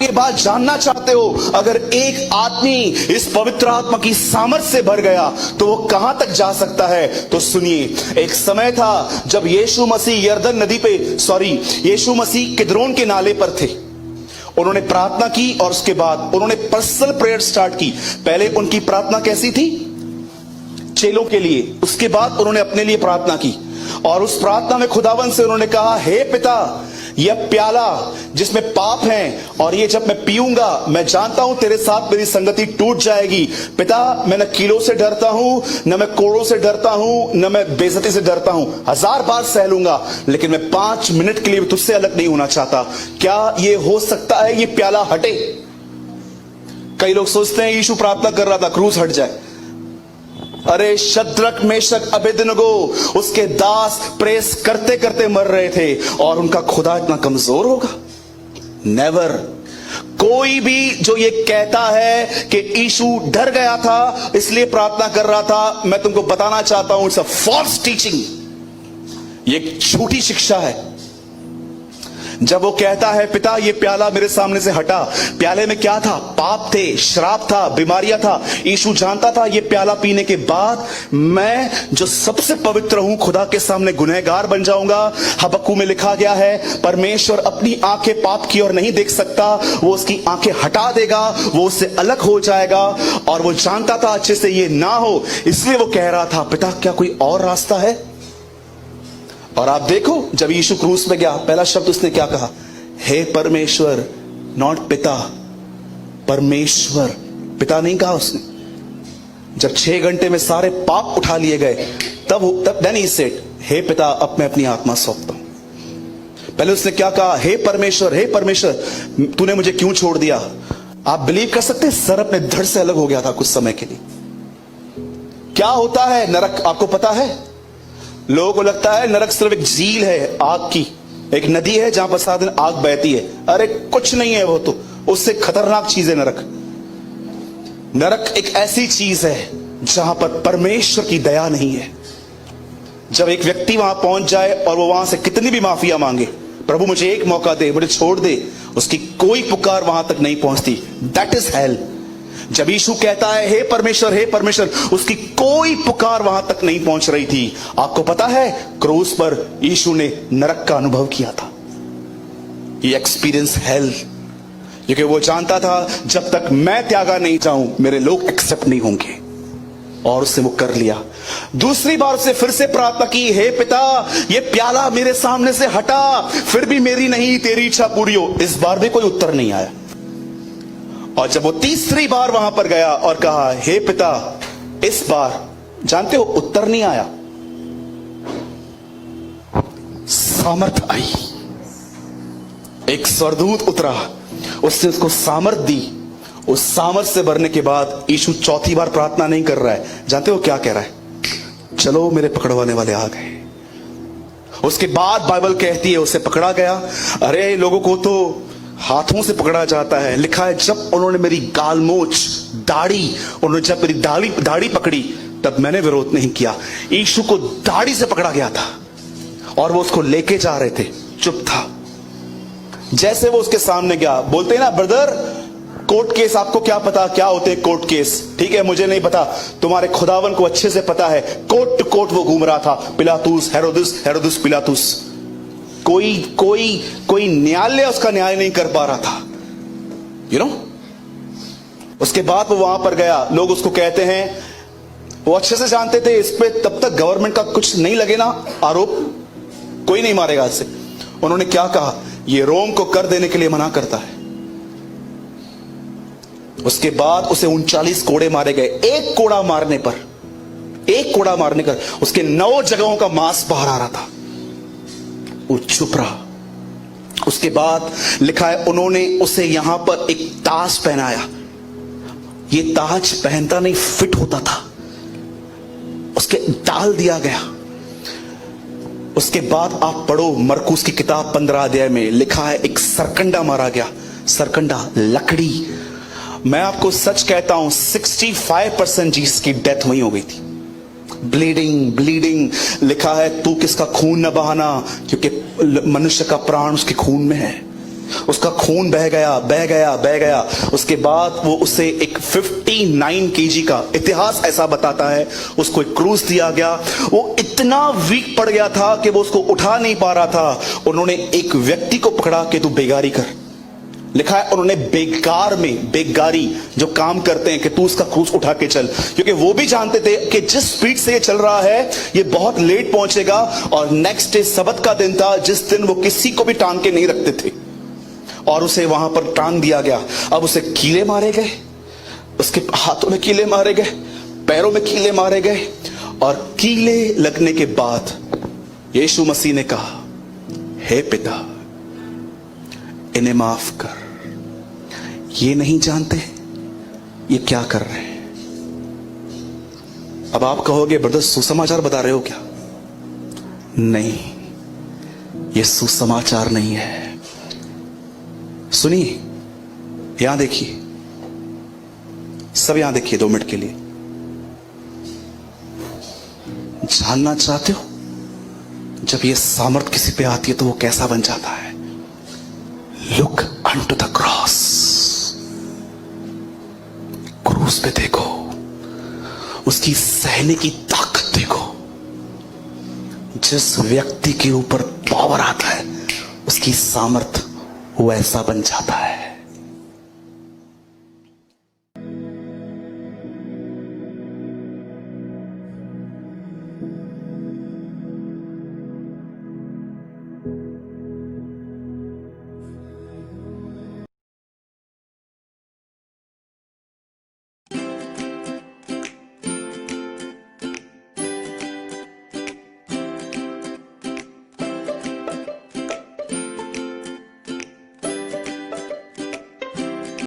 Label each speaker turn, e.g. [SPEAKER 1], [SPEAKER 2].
[SPEAKER 1] ये बात जानना चाहते हो, अगर एक आदमी इस पवित्र आत्मा की सामर्थ से भर गया तो वो कहां तक जा सकता है? तो सुनिए, एक समय था जब यीशु मसीह यरदन नदी पे यीशु मसीह किद्रोन के नाले पर थे। उन्होंने प्रार्थना की और उसके बाद उन्होंने पर्सनल प्रेयर स्टार्ट की। पहले उनकी प्रार्थना कैसी थी? चेलों के लिए। उसके बाद उन्होंने अपने लिए प्रार्थना की और उस प्रार्थना में खुदावन से उन्होंने कहा, हे पिता, यह प्याला जिसमें पाप है और ये जब मैं पीऊंगा, मैं जानता हूं तेरे साथ मेरी संगति टूट जाएगी। पिता, मैं न कीलों से डरता हूं, न मैं कोड़ों से डरता हूं, न मैं बेइज्जती से डरता हूं। 1000 बार सह लूंगा, लेकिन मैं 5 मिनट के लिए भी तुझसे अलग नहीं होना चाहता। क्या ये हो सकता है ये प्याला हटे? कई लोग सोचते हैं यीशु प्रार्थना कर रहा था क्रूस हट जाए। अरे शद्रक, मेशक, अबेदनगो, उसके दास प्रेस करते करते मर रहे थे और उनका खुदा इतना कमजोर होगा? नेवर। कोई भी जो ये कहता है कि यीशु डर गया था इसलिए प्रार्थना कर रहा था, मैं तुमको बताना चाहता हूं, इट्स अ फॉल्स टीचिंग। ये एक झूठी शिक्षा है। जब वो कहता है, पिता ये प्याला मेरे सामने से हटा, प्याले में क्या था? पाप थे, श्राप था, बीमारियां था। यीशु जानता था ये प्याला पीने के बाद मैं जो सबसे पवित्र हूं खुदा के सामने गुनहगार बन जाऊंगा। हबक्कू में लिखा गया है, परमेश्वर अपनी आंखें पाप की ओर नहीं देख सकता, वो उसकी आंखें हटा देगा, वो उससे अलग हो जाएगा। और वो जानता था अच्छे से ये ना हो, इसलिए वो कह रहा था, पिता क्या कोई और रास्ता है? और आप देखो, जब यीशु क्रूस में गया, पहला शब्द उसने क्या कहा? हे परमेश्वर, नॉट पिता, परमेश्वर, पिता नहीं कहा उसने। जब 6 घंटे में सारे पाप उठा लिए गए, तब देन ही सेड, हे पिता, अब मैं अपनी आत्मा सौंपता हूं। पहले उसने क्या कहा? हे परमेश्वर, हे परमेश्वर, तूने मुझे क्यों छोड़ दिया? आप बिलीव कर सकते हैं, सर अपने धड़ से अलग हो गया था कुछ समय के लिए। क्या होता है नरक, आपको पता है? लोगों को लगता है नरक सिर्फ एक झील है आग की, एक नदी है जहां पर सारा दिन आग बहती है। अरे कुछ नहीं है वो, तो उससे खतरनाक चीज है नरक। नरक एक ऐसी चीज है जहां पर परमेश्वर की दया नहीं है। जब एक व्यक्ति वहां पहुंच जाए और वो वहां से कितनी भी माफिया मांगे, प्रभु मुझे एक मौका दे, मुझे छोड़ दे, उसकी कोई पुकार वहां तक नहीं पहुंचती। That is hello. जब यीशु कहता है, हे परमेश्वर, हे परमेश्वर, उसकी कोई पुकार वहां तक नहीं पहुंच रही थी। आपको पता है, क्रूस पर यीशु ने नरक का अनुभव किया था। ये एक्सपीरियंस हेल, क्योंकि वो जानता था जब तक मैं त्यागा नहीं जाऊं मेरे लोग एक्सेप्ट नहीं होंगे। और उसने वो कर लिया। दूसरी बार उसे फिर से प्रार्थना की, हे पिता, ये प्याला मेरे सामने से हटा, फिर भी मेरी नहीं तेरी इच्छा पूरी हो। इस बार भी कोई उत्तर नहीं आया। और जब वो तीसरी बार वहां पर गया और कहा, हे पिता, इस बार जानते हो उत्तर नहीं आया, सामर्थ आई। एक स्वर्गदूत उतरा, उसने उसको सामर्थ दी। उस सामर्थ से भरने के बाद यीशु चौथी बार प्रार्थना नहीं कर रहा है। जानते हो क्या कह रहा है? चलो मेरे पकड़वाने वाले आ गए। उसके बाद बाइबल कहती है उसे पकड़ा गया। अरे लोगों को तो हाथों से पकड़ा जाता है। लिखा है, जब उन्होंने मेरी गालमोच, दाढ़ी, उन्होंने जब मेरी दाढ़ी पकड़ी तब मैंने विरोध नहीं किया। यीशु को दाढ़ी से पकड़ा गया था और वो उसको लेके जा रहे थे, चुप था। जैसे वो उसके सामने गया, बोलते हैं ना, ब्रदर कोर्ट केस, आपको क्या पता क्या होते हैं कोर्ट केस? ठीक है, मुझे नहीं पता, तुम्हारे खुदावन को अच्छे से पता है। कोर्ट टू कोर्ट वो घूम रहा था, पिलातुस, हेरोदस, पिलातुस। कोई न्यायालय उसका न्याय नहीं कर पा रहा था, यू नो। उसके बाद वो वहां पर गया। लोग उसको कहते हैं, वो अच्छे से जानते थे इस पे तब तक गवर्नमेंट का कुछ नहीं लगे ना आरोप, कोई नहीं मारेगा इससे। उन्होंने क्या कहा? ये रोम को कर देने के लिए मना करता है। उसके बाद उसे 39 कोड़े मारे गए। एक कोड़ा मारने पर उसके 9 जगहों का मांस बाहर आ रहा था। वो चुप रहा। उसके बाद लिखा है, उन्होंने उसे यहां पर एक ताज पहनाया। ये ताज पहनता नहीं, फिट होता था, उसके डाल दिया गया। उसके बाद आप पढ़ो मरकुस की किताब 15 अध्याय में लिखा है, एक सरकंडा मारा गया। सरकंडा, लकड़ी। मैं आपको सच कहता हूं, 65% जीसस की डेथ वहीं हो गई थी। ब्लीडिंग। लिखा है, तू किसका खून न बहाना, क्योंकि मनुष्य का प्राण उसके खून में है। उसका खून बह गया, बह गया, बह गया। उसके बाद वो उसे एक 59 केजी का, इतिहास ऐसा बताता है, उसको एक क्रूस दिया गया। वो इतना वीक पड़ गया था कि वो उसको उठा नहीं पा रहा था। उन्होंने एक व्यक्ति को पकड़ा कि तू बेगारी कर, लिखा है उन्होंने बेगार में, बेगारी जो काम करते हैं, कि तू उसका क्रूस उठा के चल, क्योंकि वो भी जानते थे कि जिस स्पीड से ये चल रहा है ये बहुत लेट पहुंचेगा। और नेक्स्ट डे सबत का दिन था, जिस दिन वो किसी को भी टांग के नहीं रखते थे, और उसे वहां पर टांग दिया गया। अब उसे कीले मारे गए, उसके हाथों में कीले मारे गए, पैरों में कीले मारे गए, और कीले लगने के बाद यीशु मसीह ने कहा, हे पिता इन्हें माफ कर, ये नहीं जानते ये क्या कर रहे हैं। अब आप कहोगे ब्रदर सुसमाचार बता रहे हो क्या? नहीं, ये सुसमाचार नहीं है। सुनिए, यहां देखिए, सब यहां देखिए 2 मिनट के लिए। जानना चाहते हो जब ये सामर्थ किसी पे आती है तो वो कैसा बन जाता है? लुक अनटू द क्रॉस, क्रूस पे देखो, उसकी सहने की ताकत देखो। जिस व्यक्ति के ऊपर पावर आता है उसकी सामर्थ वैसा बन जाता है।